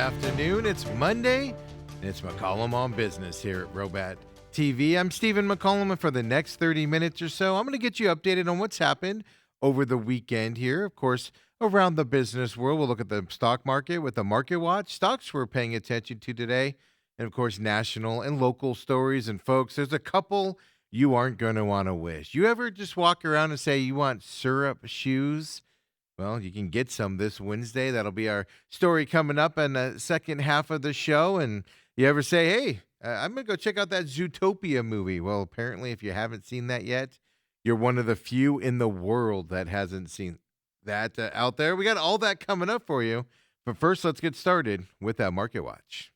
afternoon. It's Monday, and it's McCollum on Business here at Robat TV. I'm Stephen McCollum, and for the next 30 minutes or so, I'm going to get you updated on what's happened over the weekend here. Of course, around the business world, we'll look at the stock market with the Market Watch. Stocks we're paying attention to today, and of course, national and local stories. And folks, there's a couple you aren't going to want to wish. You ever just walk around and say you want syrup shoes? Well, you can get some this Wednesday. That'll be our story coming up in the second half of the show. And you ever say, hey, I'm going to go check out that Zootopia movie? Well, apparently, if you haven't seen that yet, you're one of the few in the world that hasn't seen that out there. We got all that coming up for you. But first, let's get started with that Market Watch.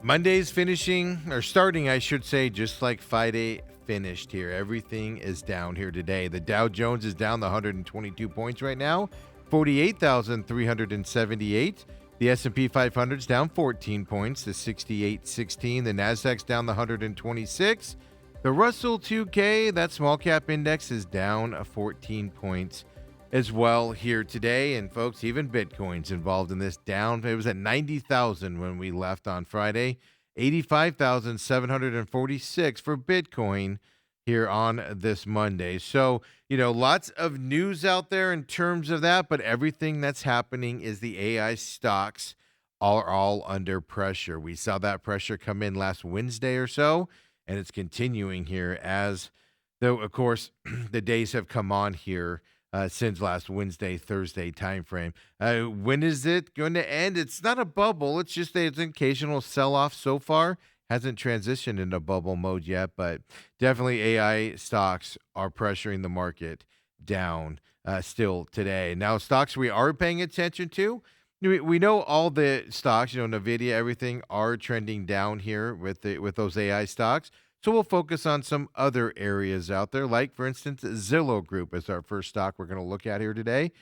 Monday's finishing, or starting, I should say, just like Friday finished here. Everything is down here today. The Dow Jones is down 122 points right now, 48,378. The S&P 500 is down 14 points to 6816. The Nasdaq's down 126. The Russell 2K, that small cap index, is down 14 points as well here today. And folks, even Bitcoin's involved in this, down. It was at 90,000 when we left on Friday. 85,746 for Bitcoin here on this Monday. So, lots of news out there in terms of that, but everything that's happening is the AI stocks are all under pressure. We saw that pressure come in last Wednesday or so, and it's continuing here as though, of course, the days have come on here since last Wednesday, Thursday timeframe. When is it going to end? It's not a bubble. It's just an occasional sell-off so far. Hasn't transitioned into bubble mode yet, but definitely AI stocks are pressuring the market down still today. Now, stocks we are paying attention to, we know all the stocks, NVIDIA, everything are trending down here with those AI stocks. So we'll focus on some other areas out there, like, for instance, Zillow Group is our first stock we're going to look at here today.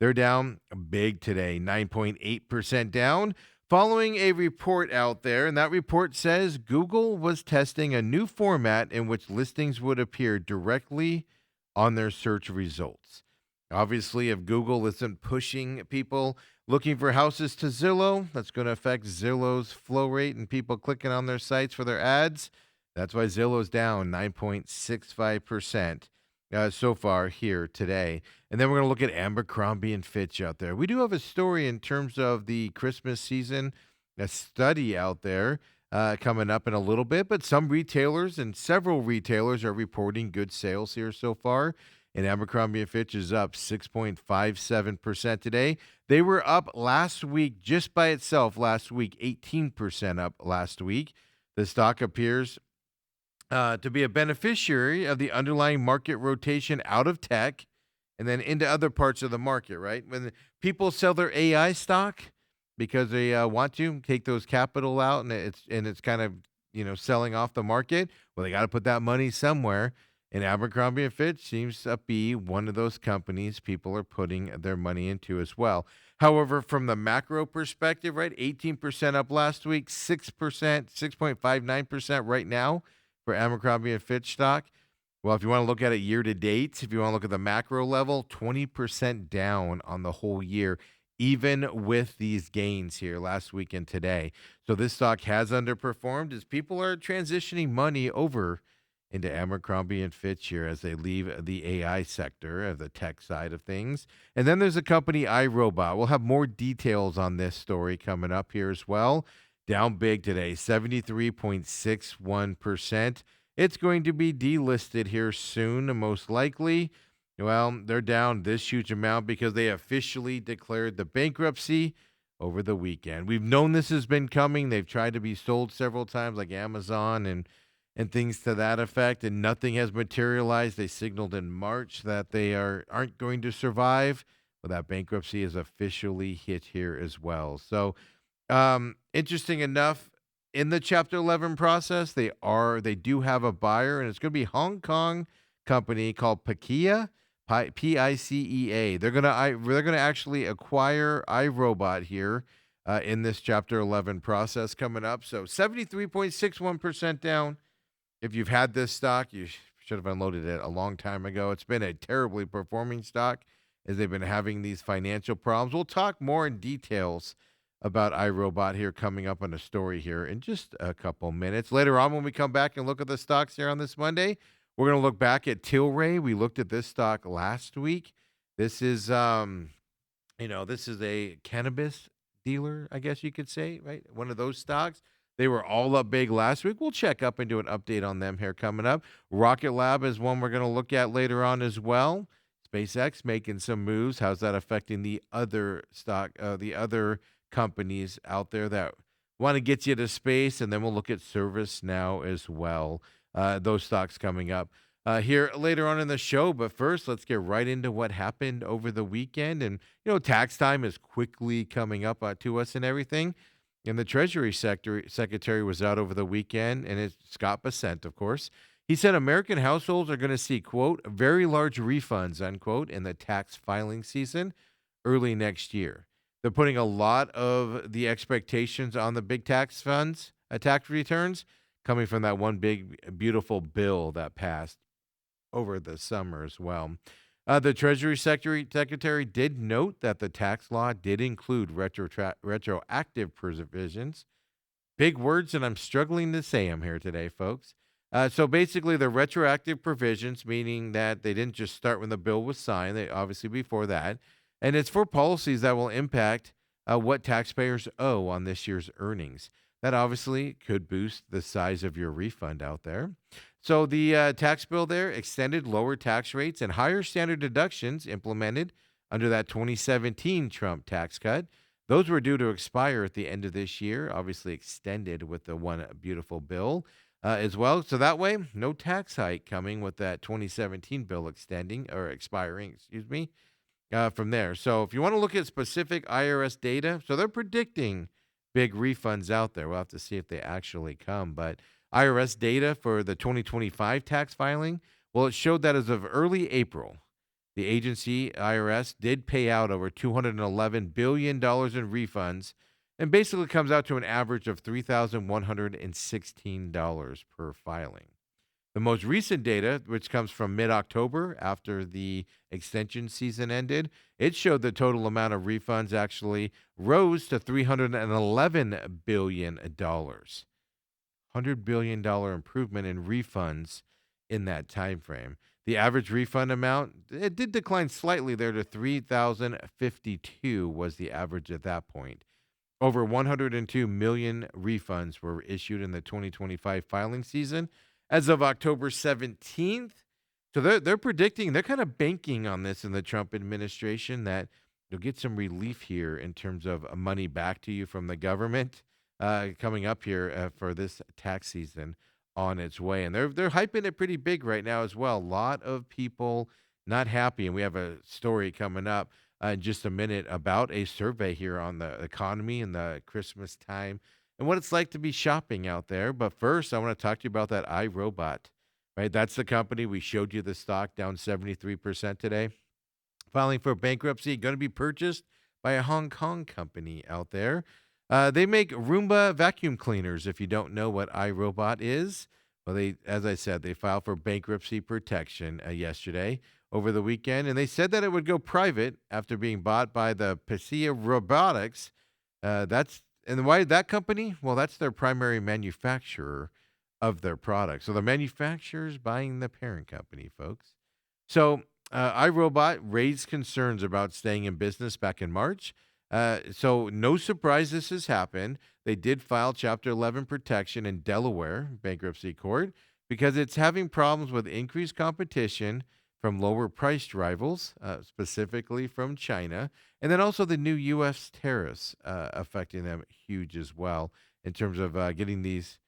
They're down big today, 9.8% down, following a report out there. And that report says Google was testing a new format in which listings would appear directly on their search results. Obviously, if Google isn't pushing people looking for houses to Zillow, that's going to affect Zillow's flow rate and people clicking on their sites for their ads. That's why Zillow's down 9.65% so far here today. And then we're going to look at Abercrombie and Fitch out there. We do have a story in terms of the Christmas season, a study out there coming up in a little bit. But some retailers and several retailers are reporting good sales here so far. And Abercrombie and Fitch is up 6.57% today. They were up last week just by itself last week, 18% up last week. The stock appears to be a beneficiary of the underlying market rotation out of tech and then into other parts of the market, right? When people sell their AI stock because they want to take those capital out and it's kind of, selling off the market, well, they got to put that money somewhere. And Abercrombie and Fitch seems to be one of those companies people are putting their money into as well. However, from the macro perspective, right, 18% up last week, 6%, 6.59% right now for Abercrombie and Fitch stock. Well, if you want to look at it year to date, if you want to look at the macro level, 20% down on the whole year, even with these gains here last week and today. So this stock has underperformed as people are transitioning money over into Abercrombie and Fitch here as they leave the AI sector of the tech side of things. And then there's a company, iRobot. We'll have more details on this story coming up here as well. Down big today, 73.61%. It's going to be delisted here soon, most likely. Well, they're down this huge amount because they officially declared the bankruptcy over the weekend. We've known this has been coming. They've tried to be sold several times, like Amazon and things to that effect, and nothing has materialized. They signaled in March that they aren't going to survive. Well, that bankruptcy is officially hit here as well. So, interesting enough, in the Chapter 11 process, they do have a buyer, and it's going to be a Hong Kong company called Picea, Picea. They're going to actually acquire iRobot here in this Chapter 11 process coming up. So 73.61% down. If you've had this stock, you should have unloaded it a long time ago. It's been a terribly performing stock. as they've been having these financial problems. We'll talk more in details about iRobot here coming up on a story here in just a couple minutes. Later on, when we come back and look at the stocks here on this Monday, we're going to look back at Tilray. We looked at this stock last week. This is this is a cannabis dealer, I guess you could say, right? One of those stocks. They were all up big last week. We'll check up and do an update on them here coming up. Rocket Lab is one we're going to look at later on as well. SpaceX making some moves. How's that affecting the other the other companies out there that want to get you to space? And then we'll look at Service now as well. Those stocks coming up here later on in the show. But first, let's get right into what happened over the weekend. And, tax time is quickly coming up to us and everything. And the Treasury Secretary was out over the weekend, and it's Scott Bessent, of course. He said American households are going to see, quote, very large refunds, unquote, in the tax filing season early next year. They're putting a lot of the expectations on the big tax funds, tax returns, coming from that one big, beautiful bill that passed over the summer as well. The Treasury Secretary did note that the tax law did include retroactive provisions. Big words, and I'm struggling to say them here today, folks. So basically, the retroactive provisions, meaning that they didn't just start when the bill was signed, they obviously before that, and it's for policies that will impact what taxpayers owe on this year's earnings. That obviously could boost the size of your refund out there. So the tax bill there extended lower tax rates and higher standard deductions implemented under that 2017 Trump tax cut. Those were due to expire at the end of this year, obviously extended with the one beautiful bill as well. So that way, no tax hike coming with that 2017 bill expiring, from there. So if you want to look at specific IRS data, so they're predicting big refunds out there. We'll have to see if they actually come. But IRS data for the 2025 tax filing, well, it showed that as of early April, the agency, IRS, did pay out over $211 billion in refunds and basically comes out to an average of $3,116 per filing. The most recent data, which comes from mid-October after the extension season ended, it showed the total amount of refunds actually rose to $311 billion. $100 billion improvement in refunds in that time frame. The average refund amount, it did decline slightly there to $3,052 was the average at that point. Over 102 million refunds were issued in the 2025 filing season as of October 17th. So they're predicting, they're kind of banking on this in the Trump administration that you'll get some relief here in terms of money back to you from the government coming up here for this tax season on its way. And they're hyping it pretty big right now as well. A lot of people not happy. And we have a story coming up in just a minute about a survey here on the economy and the Christmas time and what it's like to be shopping out there. But first, I want to talk to you about that iRobot, right? That's the company. We showed you the stock down 73% today. Filing for bankruptcy, going to be purchased by a Hong Kong company out there. They make Roomba vacuum cleaners. If you don't know what iRobot is, well, as I said, they filed for bankruptcy protection yesterday over the weekend, and they said that it would go private after being bought by the Pacia Robotics. And why that company? Well, that's their primary manufacturer of their products. So the manufacturer's buying the parent company, folks. So iRobot raised concerns about staying in business back in March. So no surprise this has happened. They did file Chapter 11 protection in Delaware bankruptcy court because it's having problems with increased competition from lower-priced rivals, specifically from China, and then also the new U.S. tariffs affecting them huge as well in terms of getting these.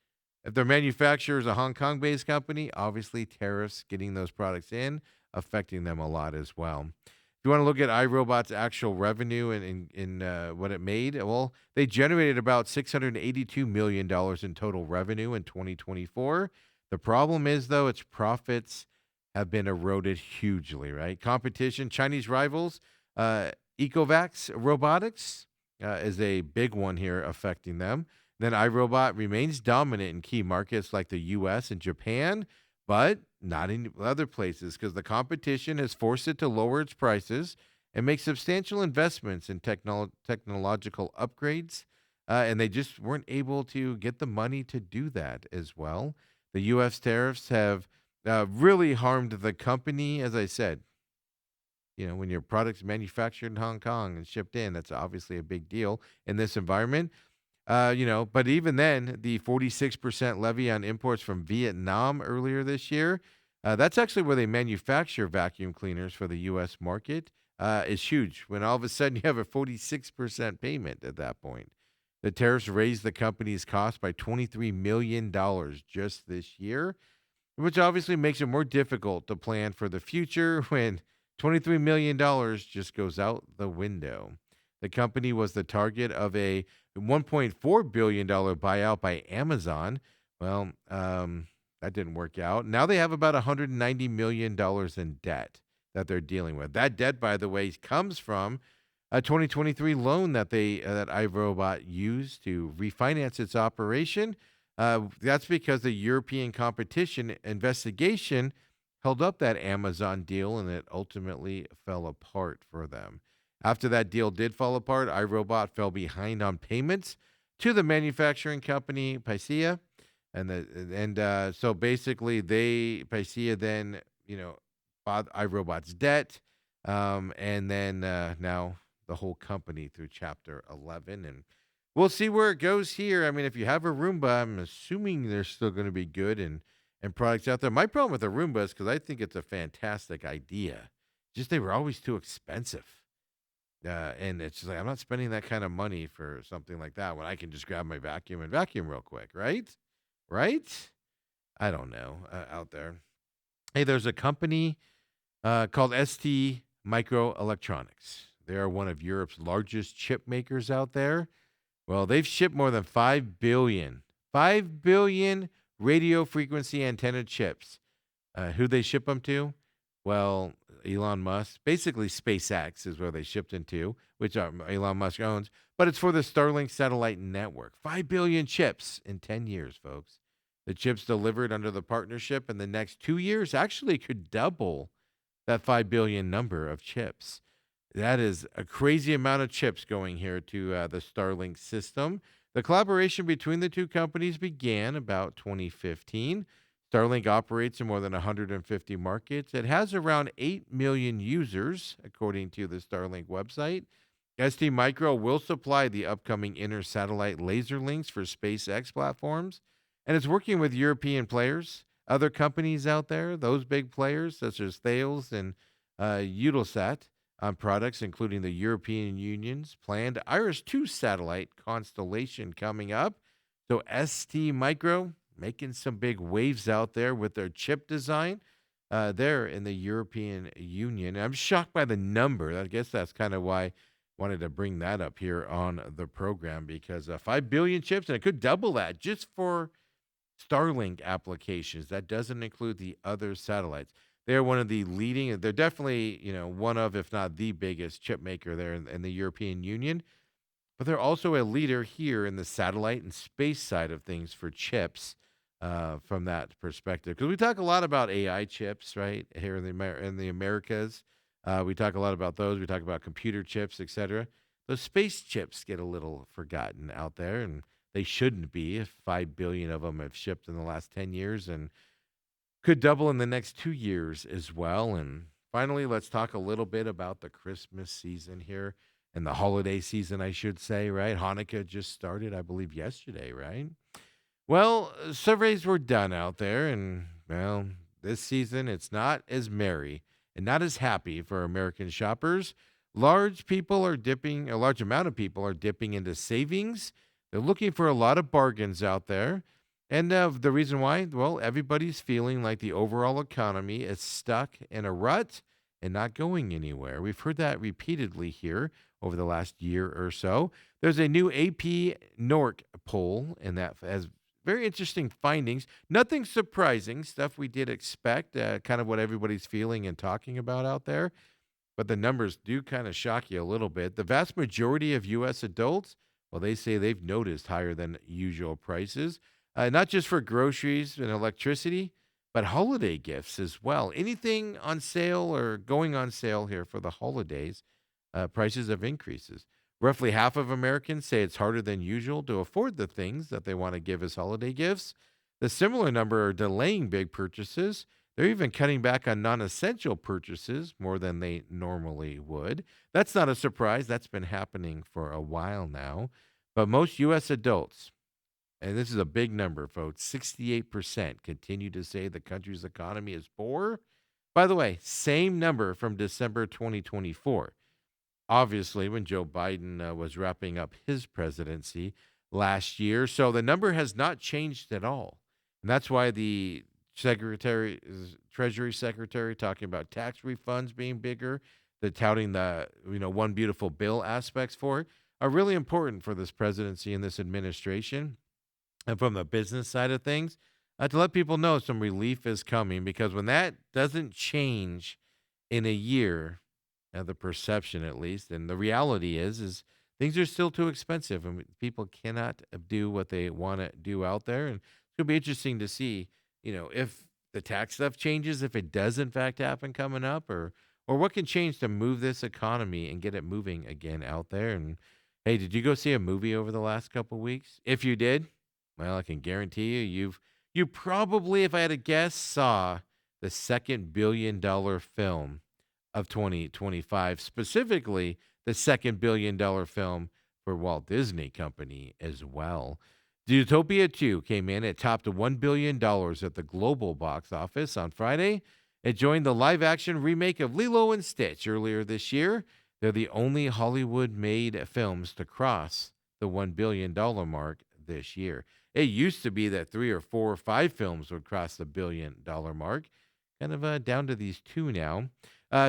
If their manufacturer is a Hong Kong-based company, obviously tariffs getting those products in affecting them a lot as well. If you want to look at iRobot's actual revenue and what it made, well, they generated about $682 million in total revenue in 2024. The problem is, though, its profits have been eroded hugely, right? Competition, Chinese rivals, Ecovacs Robotics is a big one here affecting them. Then iRobot remains dominant in key markets like the U.S. and Japan, but not in other places because the competition has forced it to lower its prices and make substantial investments in technological upgrades. And they just weren't able to get the money to do that as well. The U.S. tariffs have really harmed the company. As I said, when your product's manufactured in Hong Kong and shipped in, that's obviously a big deal in this environment. But even then, the 46% levy on imports from Vietnam earlier this year, that's actually where they manufacture vacuum cleaners for the U.S. market, is huge. When all of a sudden you have a 46% payment at that point. The tariffs raised the company's cost by $23 million just this year, which obviously makes it more difficult to plan for the future when $23 million dollars just goes out the window. The company was the target of a $1.4 billion buyout by Amazon. Well, that didn't work out. Now they have about $190 million in debt that they're dealing with. That debt, by the way, comes from a 2023 loan that iRobot used to refinance its operation. That's because the European competition investigation held up that Amazon deal, and it ultimately fell apart for them. After that deal did fall apart, iRobot fell behind on payments to the manufacturing company Paisia, so basically Paisia then bought iRobot's debt, and then now the whole company through Chapter 11, and we'll see where it goes here. I mean, if you have a Roomba, I'm assuming they're still going to be good and products out there. My problem with the Roomba is because I think it's a fantastic idea. Just they were always too expensive. And it's just like, I'm not spending that kind of money for something like that when I can just grab my vacuum and vacuum real quick, right? Right? I don't know out there. Hey, there's a company called ST Microelectronics. They are one of Europe's largest chip makers out there. Well, they've shipped more than 5 billion radio frequency antenna chips. Who they ship them to? Well, Elon Musk. Basically, SpaceX is where they shipped into, which Elon Musk owns. But it's for the Starlink satellite network. 5 billion chips in 10 years, folks. The chips delivered under the partnership in the next 2 years actually could double that 5 billion number of chips. That is a crazy amount of chips going here to the Starlink system. The collaboration between the two companies began about 2015. Starlink operates in more than 150 markets. It has around 8 million users, according to the Starlink website. ST Micro will supply the upcoming inter-satellite laser links for SpaceX platforms, and it's working with European players, other companies out there, those big players such as Thales and Eutelsat, on products including the European Union's planned Iris 2 satellite constellation coming up. So ST Micro making some big waves out there with their chip design there in the European Union. I'm shocked by the number. I guess that's kind of why I wanted to bring that up here on the program, because 5 billion chips, and it could double that just for Starlink applications. That doesn't include the other satellites. They're one of the leading, they're definitely, one of, if not the biggest chip maker there in the European Union. But they're also a leader here in the satellite and space side of things for chips from that perspective. Because we talk a lot about AI chips, right, here in the Americas. We talk a lot about those. We talk about computer chips, etc. Those space chips get a little forgotten out there, and they shouldn't be if 5 billion of them have shipped in the last 10 years and could double in the next 2 years as well. And finally, let's talk a little bit about the Christmas season here and the holiday season, I should say, right? Hanukkah just started, I believe, yesterday, right? Well, surveys were done out there, and, well, this season it's not as merry and not as happy for American shoppers. A large amount of people are dipping into savings. They're looking for a lot of bargains out there. And the reason why, well, everybody's feeling like the overall economy is stuck in a rut and not going anywhere. We've heard that repeatedly here over the last year or so. There's a new AP NORC poll, and that has very interesting findings. Nothing surprising, stuff we did expect, kind of what everybody's feeling and talking about out there. But the numbers do kind of shock you a little bit. The vast majority of U.S. adults, well, they say they've noticed higher than usual prices. Not just for groceries and electricity, but holiday gifts as well. Anything on sale or going on sale here for the holidays. prices of increases. Roughly half of Americans say it's harder than usual to afford the things that they want to give as holiday gifts. The similar number are delaying big purchases. They're even cutting back on non essential purchases more than they normally would. That's not a surprise. That's been happening for a while now. But most U.S. adults, and this is a big number, folks, 68% continue to say the country's economy is poor. By the way, same number from December 2024, obviously, when Joe Biden was wrapping up his presidency last year. So the number has not changed at all. And that's why the Treasury Secretary talking about tax refunds being bigger, the touting the, one beautiful bill aspects for it are really important for this presidency and this administration. And from the business side of things, to let people know some relief is coming because when that doesn't change in a year, the perception at least, and the reality is things are still too expensive and people cannot do what they want to do out there. And it's gonna be interesting to see, if the tax stuff changes, if it does in fact happen coming up, or what can change to move this economy and get it moving again out there. And hey, did you go see a movie over the last couple weeks? If you did, well, I can guarantee you probably, if I had to guess, saw the second $1 billion film of 2025, specifically the second $1 billion film for Walt Disney Company as well. Zootopia 2 came in at topped $1 billion at the global box office on Friday. It joined the live action remake of Lilo and Stitch earlier this year. They're the only Hollywood made films to cross the $1 billion mark this year. It used to be that 3 or 4 or 5 films would cross the $1 billion mark. Kind of down to these two now.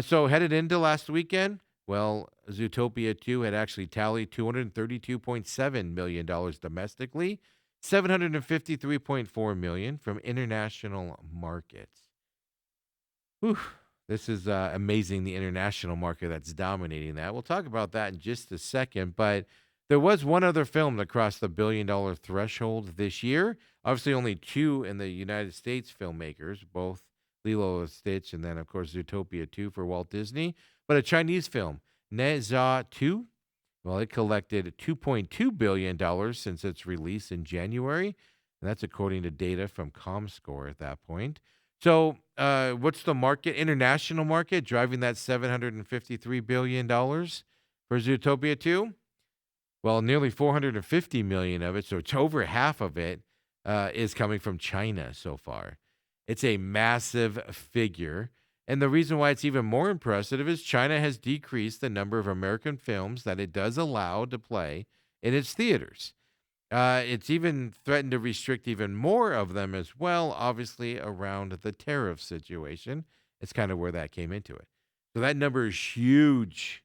So headed into last weekend, well, Zootopia 2 had actually tallied $232.7 million domestically, $753.4 million from international markets. Whew, this is amazing, the international market that's dominating that. We'll talk about that in just a second, but there was one other film that crossed the $1 billion threshold this year. Obviously, only two in the United States filmmakers, both Lilo and Stitch, and then, of course, Zootopia 2 for Walt Disney. But a Chinese film, Ne Zha 2, well, it collected $2.2 billion since its release in January. And that's according to data from ComScore at that point. So what's the market, international market, driving that $753 billion for Zootopia 2? Well, nearly 450 million of it, so it's over half of it, is coming from China so far. It's a massive figure. And the reason why it's even more impressive is China has decreased the number of American films that it does allow to play in its theaters. It's even threatened to restrict even more of them as well, obviously, around the tariff situation. It's kind of where that came into it. So that number is huge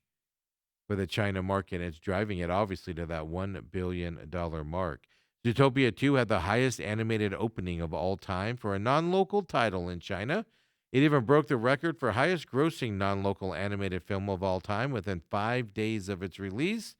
for the China market. And it's driving it, obviously, to that $1 billion mark. Zootopia 2 had the highest animated opening of all time for a non-local title in China. It even broke the record for highest grossing non-local animated film of all time within 5 days of its release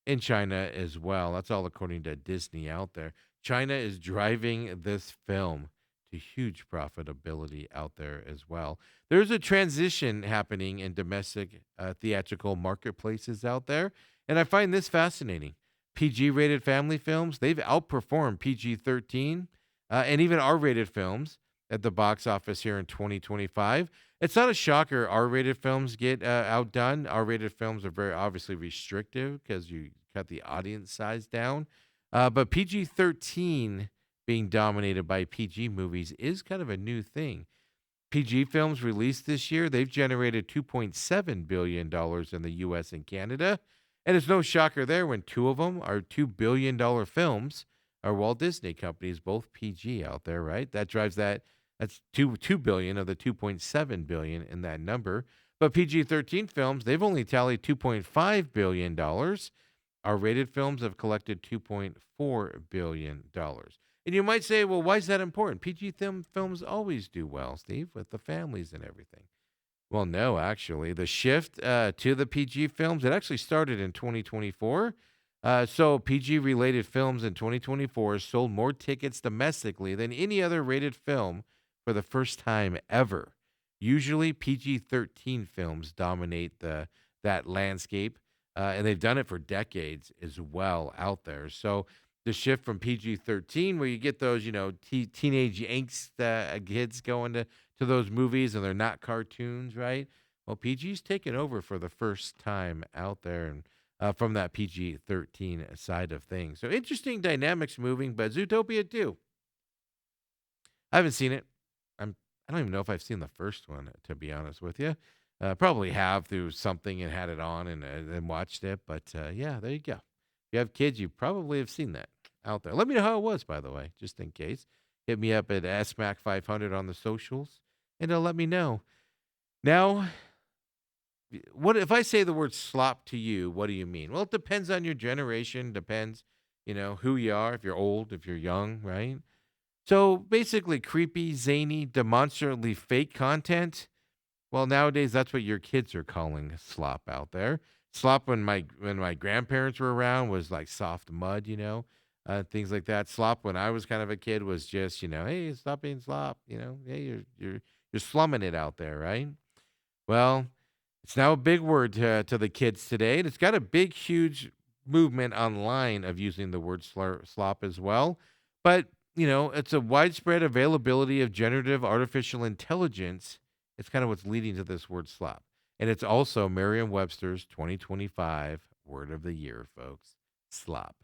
in China as well. That's all according to Disney out there. China is driving this film to huge profitability out there as well. There's a transition happening in domestic theatrical marketplaces out there, and I find this fascinating. PG-rated family films, they've outperformed PG-13 and even R-rated films at the box office here in 2025. It's not a shocker R-rated films get outdone. R-rated films are very obviously restrictive because you cut the audience size down. But PG-13 being dominated by PG movies is kind of a new thing. PG films released this year, they've generated $2.7 billion in the U.S. and Canada. And it's no shocker there when two of them are $2 billion films are Walt Disney Companies, both PG out there, right? That drives that. That's $2 billion of the $2.7 billion in that number. But PG-13 films, they've only tallied $2.5 billion. Our rated films have collected $2.4 billion. And you might say, well, why is that important? PG films always do well, Steve, with the families and everything. Well, no, actually. The shift to the PG films, it actually started in 2024. So PG-related films in 2024 sold more tickets domestically than any other rated film for the first time ever. Usually, PG-13 films dominate the that landscape, and they've done it for decades as well out there. So the shift from PG-13, where you get those, teenage angst kids going to those movies, and they're not cartoons, right? Well, PG's taken over for the first time out there, and from that PG-13 side of things. So interesting dynamics moving, but Zootopia too. I haven't seen it. I don't even know if I've seen the first one, to be honest with you. Probably have through something and had it on and watched it. But yeah, there you go. If you have kids, you probably have seen that out there. Let me know how it was, by the way, just in case. Hit me up at SMAC500 on the socials, and let me know. Now, what if I say the word slop to you? What do you mean? Well, it depends on your generation. Depends, who you are. If you're old, if you're young, right? So basically, creepy, zany, demonstrably fake content. Well, nowadays that's what your kids are calling slop out there. Slop when my grandparents were around was like soft mud, things like that. Slop when I was kind of a kid was just, hey, stop being slop, hey, you're slumming it out there, right? Well, it's now a big word to the kids today, and it's got a big, huge movement online of using the word slop as well. But, it's a widespread availability of generative artificial intelligence. It's kind of what's leading to this word slop. And it's also Merriam-Webster's 2025 word of the year, folks. Slop.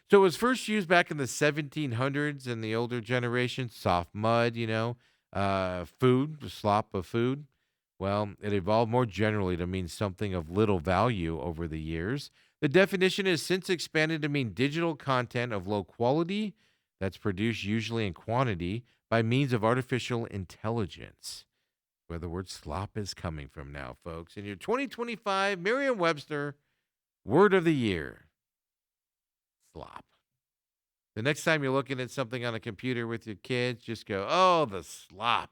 So it was first used back in the 1700s in the older generation, soft mud, food, the slop of food. Well, it evolved more generally to mean something of little value over the years. The definition has since expanded to mean digital content of low quality that's produced usually in quantity by means of artificial intelligence. Where the word slop is coming from now, folks. In your 2025 Merriam-Webster word of the year, slop. The next time you're looking at something on a computer with your kids, just go, oh, the slop.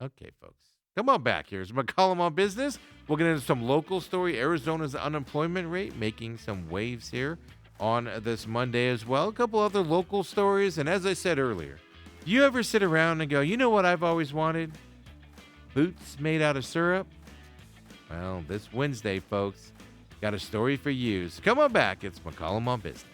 Okay, folks. Come on back. Here's McCollum on business. We'll get into some local story. Arizona's unemployment rate making some waves here on this Monday as well. A couple other local stories. And as I said earlier, do you ever sit around and go, you know what I've always wanted? Boots made out of syrup? Well, this Wednesday, folks, got a story for you. So come on back. It's McCollum on business.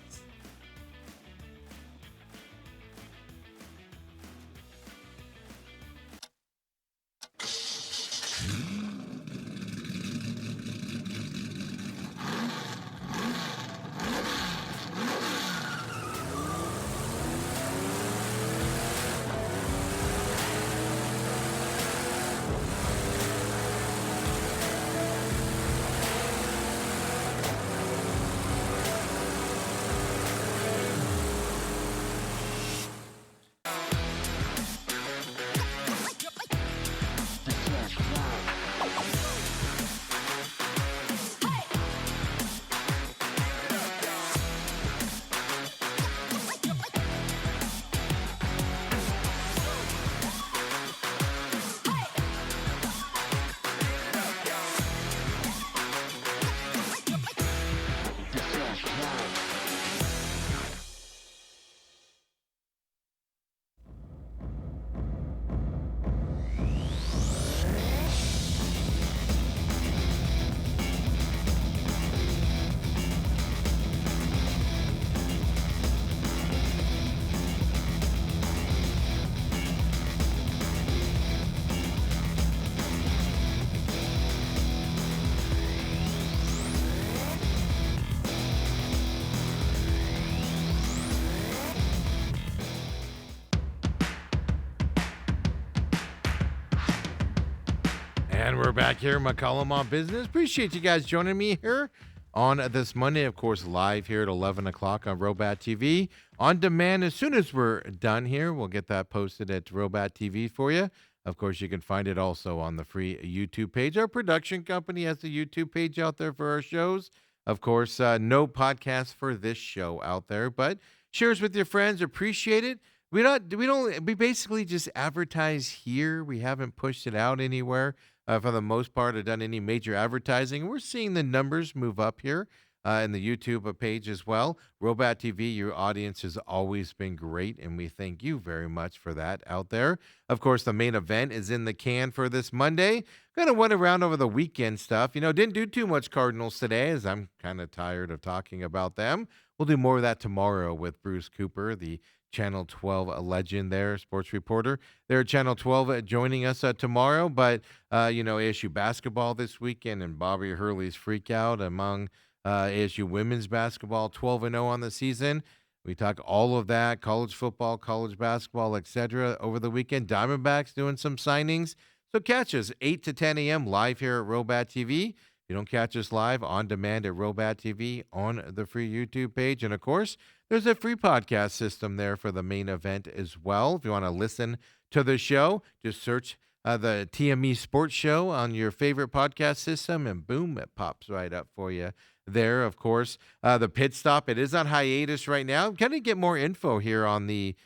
And we're back here, McCollum on business. Appreciate you guys joining me here on this Monday, of course, live here at 11 o'clock on Robat TV. On demand, as soon as we're done here, we'll get that posted at Robat TV for you. Of course, you can find it also on the free YouTube page. Our production company has a YouTube page out there for our shows. Of course, no podcast for this show out there, but shares with your friends. Appreciate it. We basically just advertise here. We haven't pushed it out anywhere for the most part or done any major advertising. We're seeing the numbers move up here in the YouTube page as well. Robot TV, your audience has always been great, and we thank you very much for that out there. Of course, the main event is in the can for this Monday. Kind of went around over the weekend stuff. Didn't do too much Cardinals today, as I'm kind of tired of talking about them. We'll do more of that tomorrow with Bruce Cooper, the Channel 12 legend there, sports reporter. They're at Channel 12 joining us tomorrow. But, ASU basketball this weekend and Bobby Hurley's freak out among ASU women's basketball, 12-0 on the season. We talk all of that, college football, college basketball, etc. over the weekend. Diamondbacks doing some signings. So catch us 8 to 10 a.m. live here at Robat TV. If you don't catch us live, on demand at Robat TV on the free YouTube page. And of course, there's a free podcast system there for the main event as well. If you want to listen to the show, just search the TME Sports Show on your favorite podcast system, and boom, it pops right up for you there. Of course, the pit stop, it is on hiatus right now. I'm going to get more info here on the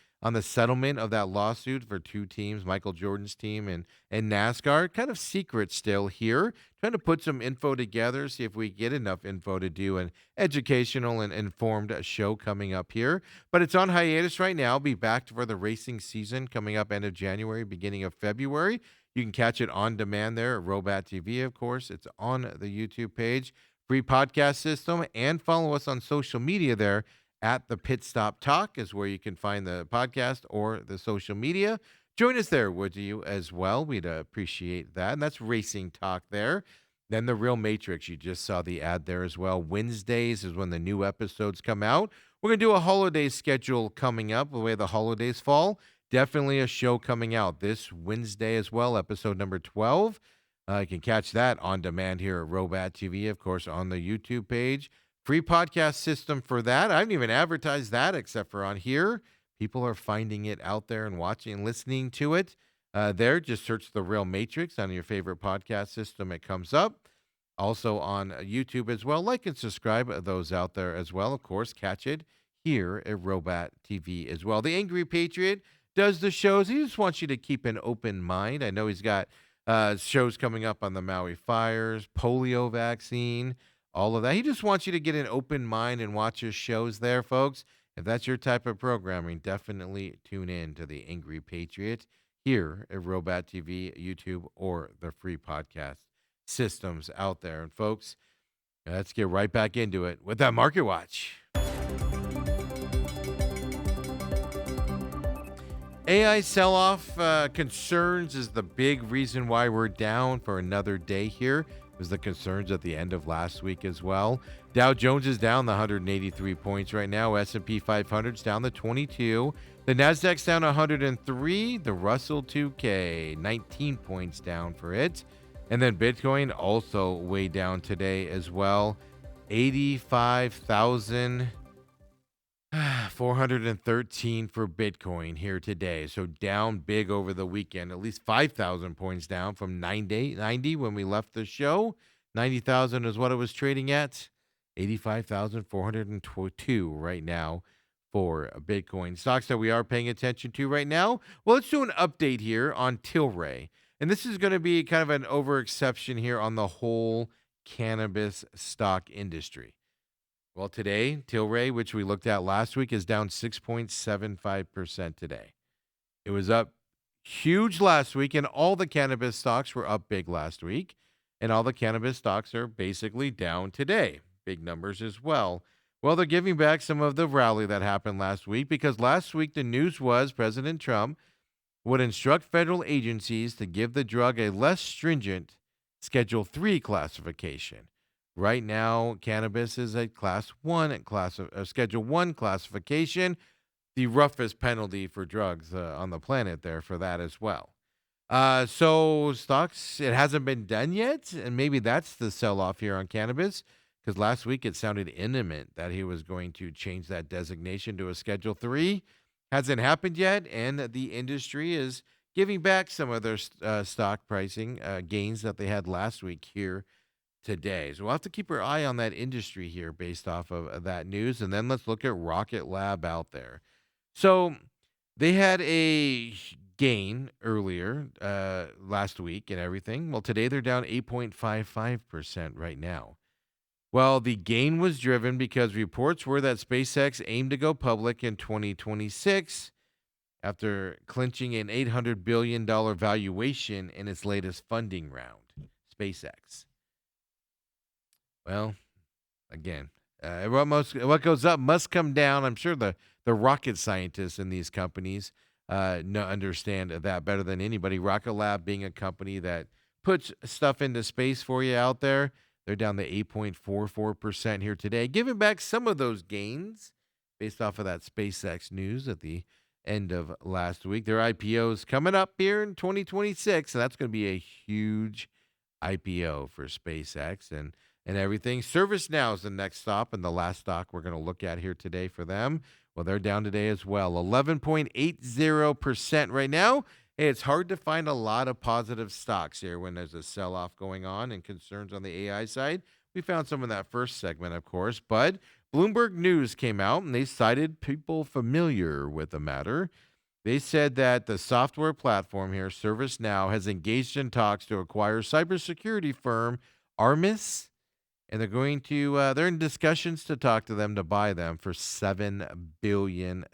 settlement of that lawsuit for two teams, Michael Jordan's team and NASCAR. Kind of secret still here. Trying to put some info together, see if we get enough info to do an educational and informed show coming up here. But it's on hiatus right now. Be back for the racing season coming up end of January, beginning of February. You can catch it on demand there at Robat TV, of course. It's on the YouTube page, free podcast system, and follow us on social media there at the Pit Stop Talk is where you can find the podcast or the social media. Join us there, would you, as well? We'd appreciate that. And that's Racing Talk there. Then The Real Matrix, you just saw the ad there as well. Wednesdays is when the new episodes come out. We're going to do a holiday schedule coming up, the way the holidays fall. Definitely a show coming out this Wednesday as well, episode number 12. You can catch that on demand here at Robat TV, of course, on the YouTube page. Free podcast system for that. I haven't even advertised that except for on here. People are finding it out there and watching and listening to it. There, just search The Real Matrix on your favorite podcast system. It comes up. Also on YouTube as well. Like and subscribe those out there as well. Of course, catch it here at Robat TV as well. The Angry Patriot does the shows. He just wants you to keep an open mind. I know he's got shows coming up on the Maui fires, polio vaccine, all of that. He just wants you to get an open mind and watch his shows there, folks. If that's your type of programming, definitely tune in to the Angry Patriot here at Robat TV, YouTube, or the free podcast systems out there. And folks, let's get right back into it with that Market Watch. AI sell-off concerns is the big reason why we're down for another day here. It was the concerns at the end of last week as well. Dow Jones is down the 183 points right now. S&P 500 is down the 22. The Nasdaq's down 103. The Russell 2K 19 points down for it. And then Bitcoin also way down today as well. 85,413 for Bitcoin here today. So down big over the weekend, at least 5,000 points down from 90 when we left the show. 90,000 is what it was trading at. 85,402 right now for Bitcoin. Stocks that we are paying attention to right now. Well, let's do an update here on Tilray. And this is going to be kind of an over exception here on the whole cannabis stock industry. Well, today, Tilray, which we looked at last week, is down 6.75% today. It was up huge last week, and all the cannabis stocks were up big last week, and all the cannabis stocks are basically down today. Big numbers as well. Well, they're giving back some of the rally that happened last week because last week the news was President Trump would instruct federal agencies to give the drug a less stringent Schedule 3 classification. Right now, cannabis is a Schedule 1 classification, the roughest penalty for drugs on the planet there for that as well. So stocks, it hasn't been done yet, and maybe that's the sell-off here on cannabis, because last week it sounded imminent that he was going to change that designation to a Schedule 3. Hasn't happened yet, and the industry is giving back some of their stock pricing gains that they had last week here today. So we'll have to keep our eye on that industry here based off of that news. And then let's look at Rocket Lab out there. So they had a gain earlier last week and everything. Well, today they're down 8.55% right now. Well, the gain was driven because reports were that SpaceX aimed to go public in 2026 after clinching an $800 billion valuation in its latest funding round. SpaceX. Well, again, what goes up must come down. I'm sure the rocket scientists in these companies understand that better than anybody. Rocket Lab being a company that puts stuff into space for you out there, they're down to 8.44% here today, giving back some of those gains based off of that SpaceX news at the end of last week. Their IPO is coming up here in 2026, and that's going to be a huge IPO for SpaceX and everything. ServiceNow is the next stop and the last stock we're going to look at here today for them. Well, they're down today as well, 11.80% right now. Hey, it's hard to find a lot of positive stocks here when there's a sell-off going on and concerns on the AI side. We found some in that first segment, of course, but Bloomberg News came out and they cited people familiar with the matter. They said that the software platform here, ServiceNow, has engaged in talks to acquire cybersecurity firm Armis, and they're in discussions to talk to them to buy them for $7 billion.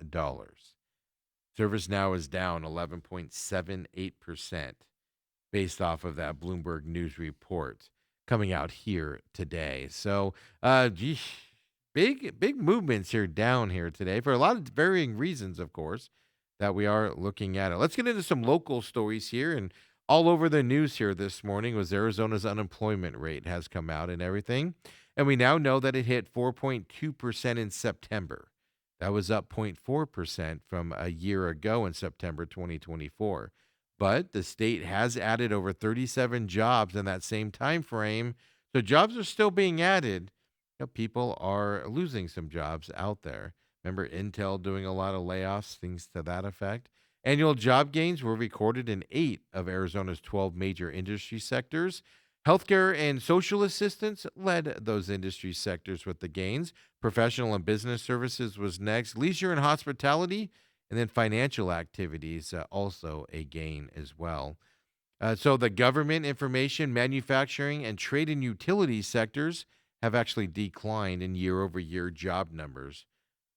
ServiceNow is down 11.78% based off of that Bloomberg News report coming out here today. So, big movements here down here today for a lot of varying reasons, of course, that we are looking at it. Let's get into some local stories here. And all over the news here this morning was Arizona's unemployment rate has come out and everything. And we now know that it hit 4.2% in September. That was up 0.4% from a year ago in September 2024. But the state has added over 37 jobs in that same time frame. So jobs are still being added. People are losing some jobs out there. Remember Intel doing a lot of layoffs, things to that effect. Annual job gains were recorded in 8 of Arizona's 12 major industry sectors. Healthcare and social assistance led those industry sectors with the gains. Professional and business services was next. Leisure and hospitality, and then financial activities, also a gain as well. So the government, information, manufacturing, and trade and utility sectors have actually declined in year-over-year job numbers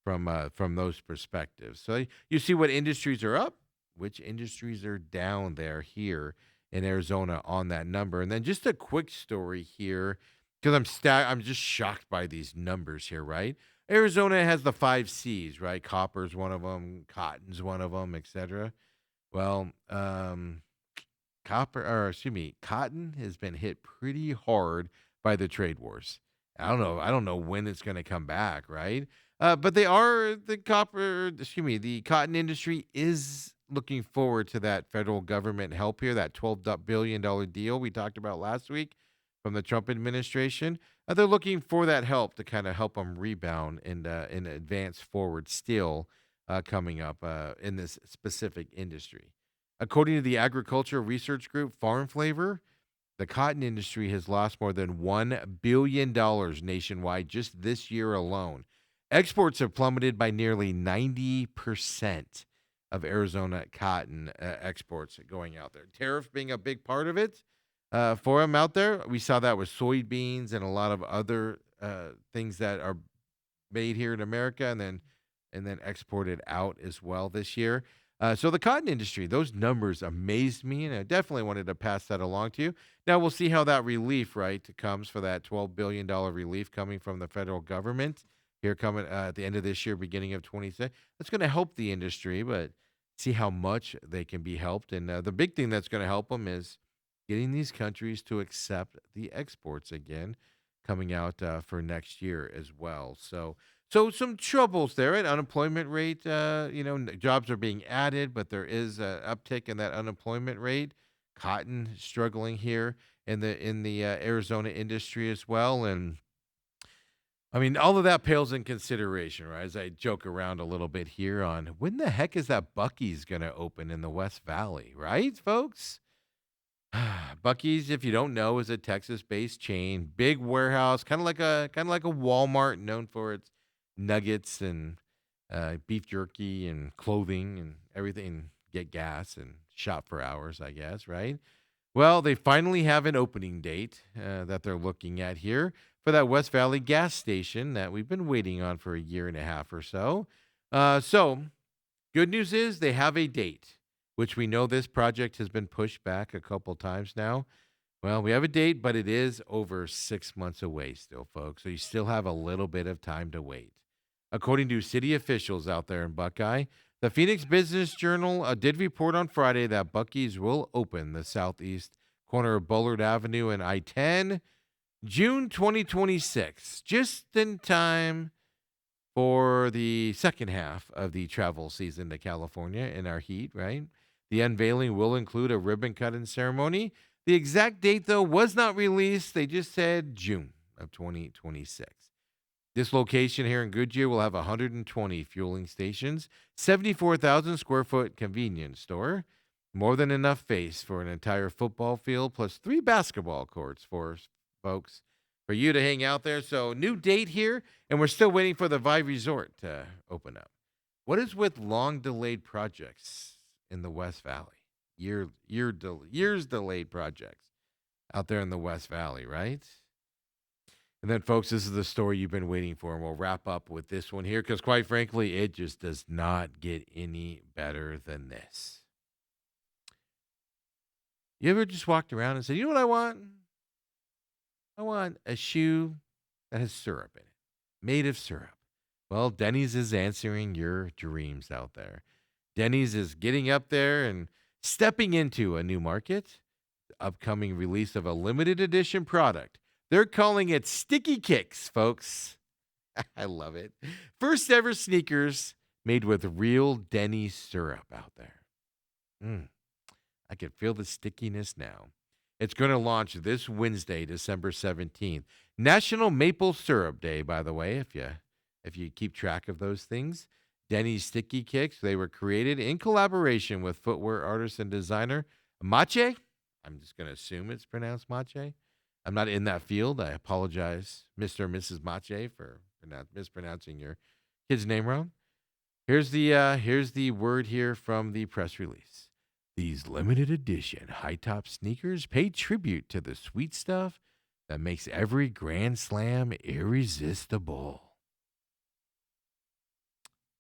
from those perspectives. So you see what industries are up, which industries are down there here in Arizona on that number. And then just a quick story here, because I'm just shocked by these numbers here, right? Arizona has the 5 C's, right? Copper's one of them, cotton's one of them, etc. Well, cotton has been hit pretty hard by the trade wars. I don't know when it's going to come back, right? But the cotton industry is looking forward to that federal government help here, that $12 billion deal we talked about last week from the Trump administration. They're looking for that help to kind of help them rebound and advance forward still coming up in this specific industry. According to the agriculture research group Farm Flavor, the cotton industry has lost more than $1 billion nationwide just this year alone. Exports have plummeted by nearly 90% of Arizona cotton exports going out there. Tariff being a big part of it for them out there. We saw that with soybeans and a lot of other things that are made here in America and then exported out as well this year. So the cotton industry, those numbers amazed me, and I definitely wanted to pass that along to you. Now we'll see how that relief, right, comes for that $12 billion relief coming from the federal government here coming at the end of this year, beginning of 26. That's going to help the industry, but see how much they can be helped. And the big thing that's going to help them is getting these countries to accept the exports again coming out for next year as well. So some troubles there. Right? Unemployment rate, jobs are being added, but there is an uptick in that unemployment rate. Cotton struggling here in the Arizona industry as well, and I mean all of that pales in consideration, right? As I joke around a little bit here on when the heck is that Bucky's going to open in the West Valley, right, folks? Bucky's, if you don't know, is a Texas-based chain, big warehouse, kind of like a Walmart, known for its nuggets and beef jerky and clothing and everything. Get gas and shop for hours, I guess, right? Well, they finally have an opening date that they're looking at here for that West Valley gas station that we've been waiting on for a year and a half or so. So, good news is they have a date, which we know this project has been pushed back a couple times now. Well, we have a date, but it is over 6 months away still, folks. So you still have a little bit of time to wait. According to city officials out there in Buckeye, the Phoenix Business Journal did report on Friday that Buc-ee's will open the southeast corner of Bullard Avenue and I-10 June 2026, just in time for the second half of the travel season to California in our heat, right? The unveiling will include a ribbon cutting ceremony. The exact date, though, was not released. They just said June of 2026. This location here in Goodyear will have 120 fueling stations, 74,000 square foot convenience store, more than enough space for an entire football field, plus 3 basketball courts for folks for you to hang out there. So new date here, and we're still waiting for the Vive Resort to open up. What is with long delayed projects in the West Valley? Years delayed projects out there in the West Valley, right? And then, folks, this is the story you've been waiting for, and we'll wrap up with this one here because, quite frankly, it just does not get any better than this. You ever just walked around and said, you know what I want? I want a shoe that has syrup in it, made of syrup. Well, Denny's is answering your dreams out there. Denny's is getting up there and stepping into a new market, the upcoming release of a limited edition product. They're calling it Sticky Kicks, folks. I love it. First ever sneakers made with real Denny's syrup out there. I can feel the stickiness now. It's going to launch this Wednesday, December 17th. National Maple Syrup Day, by the way, if you keep track of those things. Denny's Sticky Kicks, they were created in collaboration with footwear artist and designer Mache. I'm just going to assume it's pronounced Mache. I'm not in that field. I apologize, Mr. and Mrs. Mache, for not mispronouncing your kid's name wrong. Here's the word here from the press release. These limited edition high-top sneakers pay tribute to the sweet stuff that makes every Grand Slam irresistible.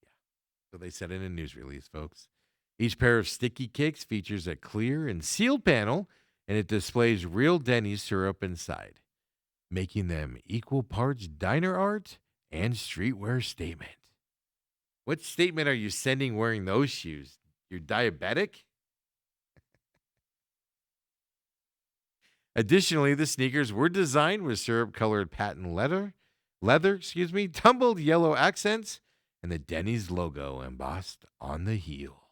Yeah, so they said in a news release, folks. Each pair of Sticky Kicks features a clear and sealed panel, and it displays real Denny's syrup inside, making them equal parts diner art and streetwear statement. What statement are you sending wearing those shoes? You're diabetic? Additionally, the sneakers were designed with syrup-colored patent leather, tumbled yellow accents, and the Denny's logo embossed on the heel.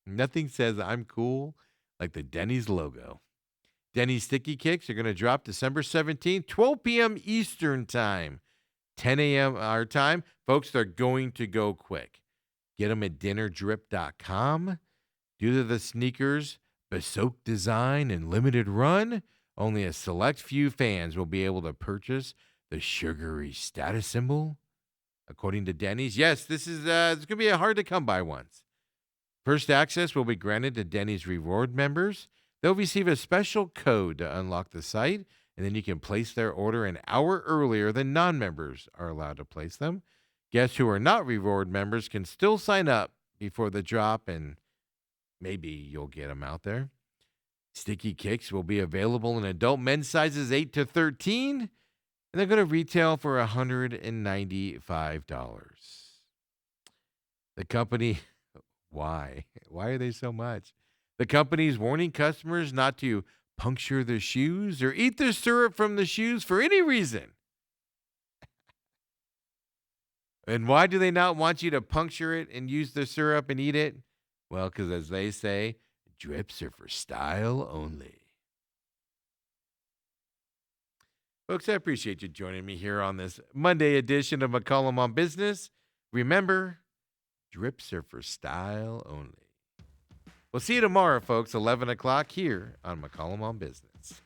Nothing says I'm cool like the Denny's logo. Denny's Sticky Kicks are going to drop December 17th, 12 p.m. Eastern Time, 10 a.m. our time. Folks, they're going to go quick. Get them at dinnerdrip.com. Due to the sneakers' bespoke design and limited run, only a select few fans will be able to purchase the sugary status symbol. According to Denny's, yes, this is it's going to be hard to come by ones. First access will be granted to Denny's Reward members. They'll receive a special code to unlock the site, and then you can place their order an hour earlier than non-members are allowed to place them. Guests who are not Reward members can still sign up before the drop, and maybe you'll get them out there. Sticky Kicks will be available in adult men's sizes 8 to 13, and they're going to retail for $195. The company, why? Why are they so much? The company's warning customers not to puncture their shoes or eat the syrup from the shoes for any reason. And why do they not want you to puncture it and use the syrup and eat it? Well, because as they say, drips are for style only. Folks, I appreciate you joining me here on this Monday edition of McCollum on Business. Remember, drips are for style only. We'll see you tomorrow, folks, 11 o'clock here on McCollum on Business.